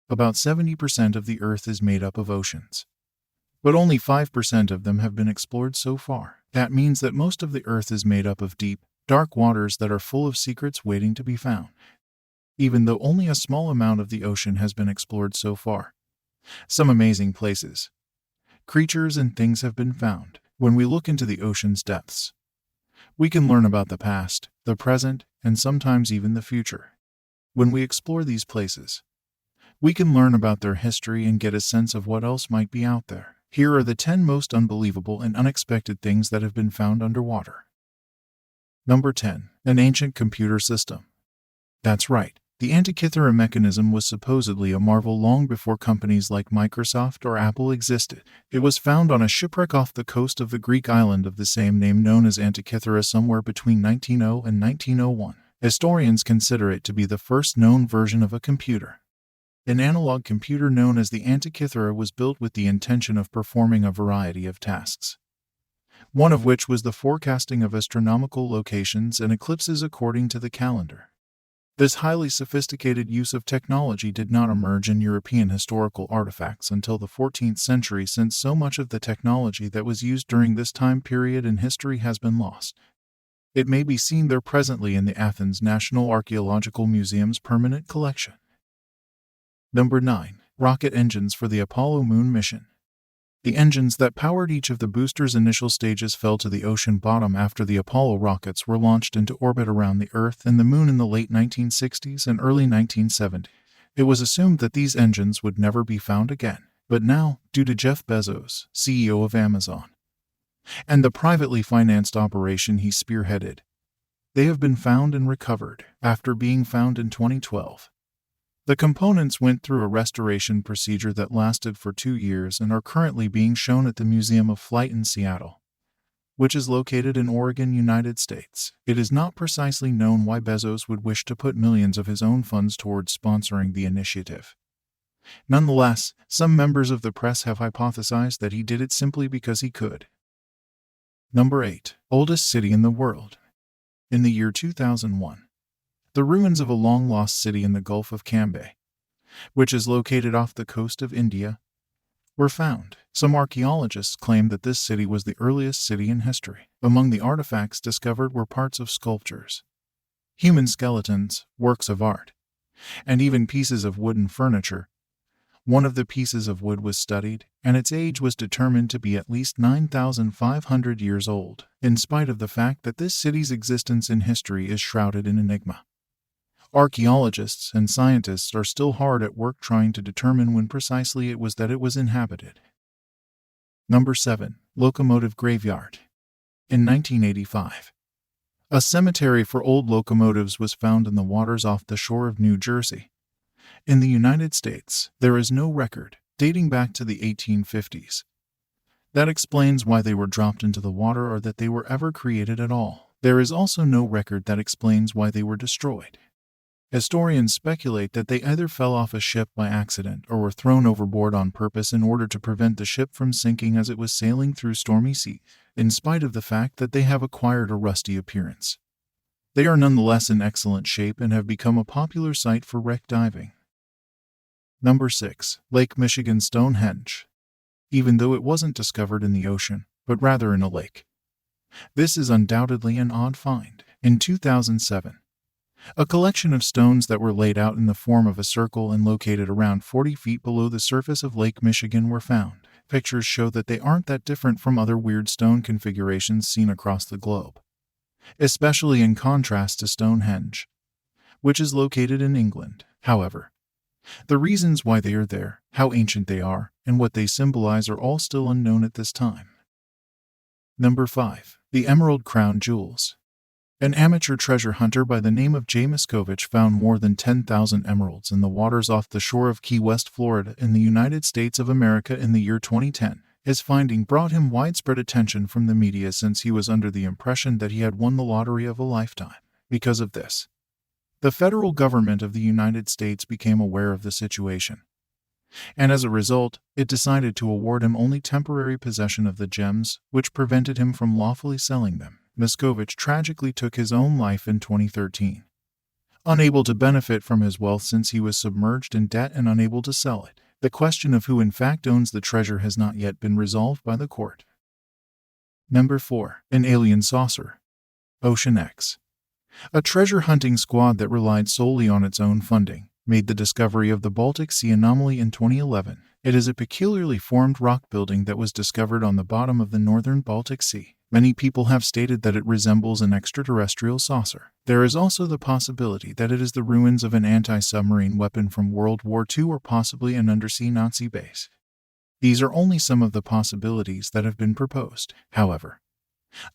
About 70% of the Earth is made up of oceans. But only 5% of them have been explored so far. That means that most of the Earth is made up of deep, dark waters that are full of secrets waiting to be found. Even though only a small amount of the ocean has been explored so far, some amazing places, creatures and things have been found. When we look into the ocean's depths, we can learn about the past, the present, and sometimes even the future. When we explore these places, we can learn about their history and get a sense of what else might be out there. Here are the 10 most unbelievable and unexpected things that have been found underwater. Number 10. An ancient computer system. That's right. The Antikythera mechanism was supposedly a marvel long before companies like Microsoft or Apple existed. It was found on a shipwreck off the coast of the Greek island of the same name known as Antikythera somewhere between 1900 and 1901. Historians consider it to be the first known version of a computer. An analog computer known as the Antikythera was built with the intention of performing a variety of tasks, one of which was the forecasting of astronomical locations and eclipses according to the calendar. This highly sophisticated use of technology did not emerge in European historical artifacts until the 14th century, since so much of the technology that was used during this time period in history has been lost. It may be seen there presently in the Athens National Archaeological Museum's permanent collection. Number 9. Rocket engines for the Apollo moon mission. The engines that powered each of the booster's initial stages fell to the ocean bottom after the Apollo rockets were launched into orbit around the Earth and the Moon in the late 1960s and early 1970s. It was assumed that these engines would never be found again, but now, due to Jeff Bezos, CEO of Amazon, and the privately financed operation he spearheaded, they have been found and recovered. After being found in 2012, the components went through a restoration procedure that lasted for 2 years and are currently being shown at the Museum of Flight in Seattle, which is located in Oregon, United States. It is not precisely known why Bezos would wish to put millions of his own funds towards sponsoring the initiative. Nonetheless, some members of the press have hypothesized that he did it simply because he could. Number 8. Oldest city in the world. In the year 2001, the ruins of a long-lost city in the Gulf of Cambay, which is located off the coast of India, were found. Some archaeologists claim that this city was the earliest city in history. Among the artifacts discovered were parts of sculptures, human skeletons, works of art, and even pieces of wooden furniture. One of the pieces of wood was studied, and its age was determined to be at least 9,500 years old, in spite of the fact that this city's existence in history is shrouded in enigma. Archaeologists and scientists are still hard at work trying to determine when precisely it was that it was inhabited. Number 7. Locomotive Graveyard. In 1985, a cemetery for old locomotives was found in the waters off the shore of New Jersey. In the United States, there is no record, dating back to the 1850s, that explains why they were dropped into the water or that they were ever created at all. There is also no record that explains why they were destroyed. Historians speculate that they either fell off a ship by accident or were thrown overboard on purpose in order to prevent the ship from sinking as it was sailing through stormy seas, in spite of the fact that they have acquired a rusty appearance. They are nonetheless in excellent shape and have become a popular site for wreck diving. Number 6. Lake Michigan Stonehenge. Even though it wasn't discovered in the ocean, but rather in a lake, this is undoubtedly an odd find. In 2007, a collection of stones that were laid out in the form of a circle and located around 40 feet below the surface of Lake Michigan were found. Pictures show that they aren't that different from other weird stone configurations seen across the globe, especially in contrast to Stonehenge, which is located in England. However, the reasons why they are there, how ancient they are, and what they symbolize are all still unknown at this time. Number 5. The Emerald Crown Jewels. An amateur treasure hunter by the name of Jay Miskovich found more than 10,000 emeralds in the waters off the shore of Key West, Florida, in the United States of America in the year 2010. His finding brought him widespread attention from the media since he was under the impression that he had won the lottery of a lifetime. Because of this, the federal government of the United States became aware of the situation, and as a result, it decided to award him only temporary possession of the gems, which prevented him from lawfully selling them. Miskovich tragically took his own life in 2013. unable to benefit from his wealth since he was submerged in debt and unable to sell it. The question of who in fact owns the treasure has not yet been resolved by the court. Number 4. An alien saucer. Ocean X. A treasure hunting squad that relied solely on its own funding made the discovery of the Baltic Sea anomaly in 2011. It is a peculiarly formed rock building that was discovered on the bottom of the northern Baltic Sea. Many people have stated that it resembles an extraterrestrial saucer. There is also the possibility that it is the ruins of an anti-submarine weapon from World War II or possibly an undersea Nazi base. These are only some of the possibilities that have been proposed. However,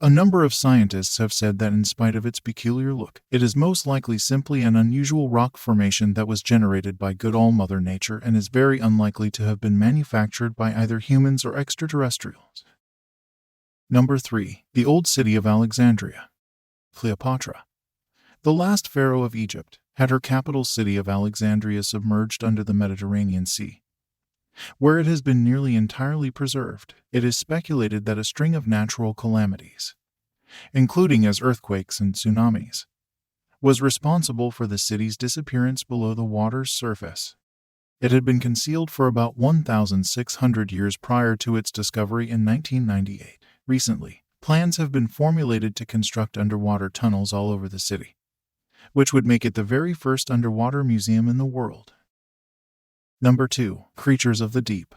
a number of scientists have said that in spite of its peculiar look, it is most likely simply an unusual rock formation that was generated by good old Mother Nature and is very unlikely to have been manufactured by either humans or extraterrestrials. Number 3. The Old City of Alexandria. Cleopatra, the last pharaoh of Egypt, had her capital city of Alexandria submerged under the Mediterranean Sea, where it has been nearly entirely preserved. It is speculated that a string of natural calamities, including as earthquakes and tsunamis, was responsible for the city's disappearance below the water's surface. It had been concealed for about 1,600 years prior to its discovery in 1998. Recently, plans have been formulated to construct underwater tunnels all over the city, which would make it the very first underwater museum in the world. Number 2. Creatures of the deep.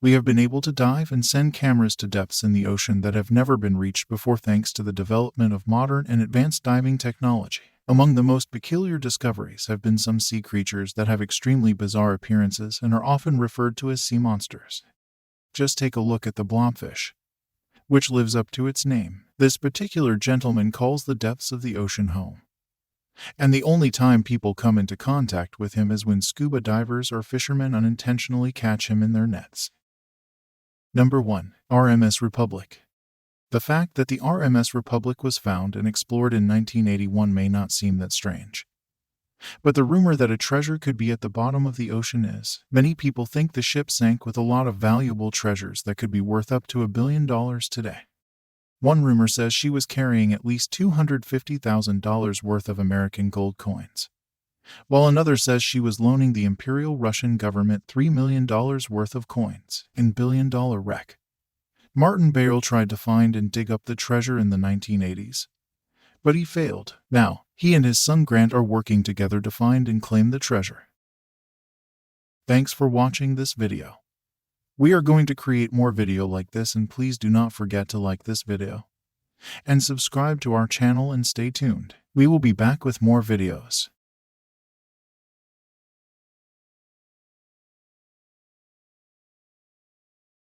We have been able to dive and send cameras to depths in the ocean that have never been reached before thanks to the development of modern and advanced diving technology. Among the most peculiar discoveries have been some sea creatures that have extremely bizarre appearances and are often referred to as sea monsters. Just take a look at the blobfish, which lives up to its name. This particular gentleman calls the depths of the ocean home, and the only time people come into contact with him is when scuba divers or fishermen unintentionally catch him in their nets. Number 1. RMS Republic. The fact that the RMS Republic was found and explored in 1981 may not seem that strange, but the rumor that a treasure could be at the bottom of the ocean is. Many people think the ship sank with a lot of valuable treasures that could be worth up to $1 billion today. One rumor says she was carrying at least $250,000 worth of American gold coins, while another says she was loaning the Imperial Russian government $3 million worth of coins in billion-dollar wreck. Martin Barrel tried to find and dig up the treasure in the 1980s, but he failed. Now, he and his son Grant are working together to find and claim the treasure. Thanks for watching this video. We are going to create more video like this, and please do not forget to like this video and subscribe to our channel and stay tuned. We will be back with more videos.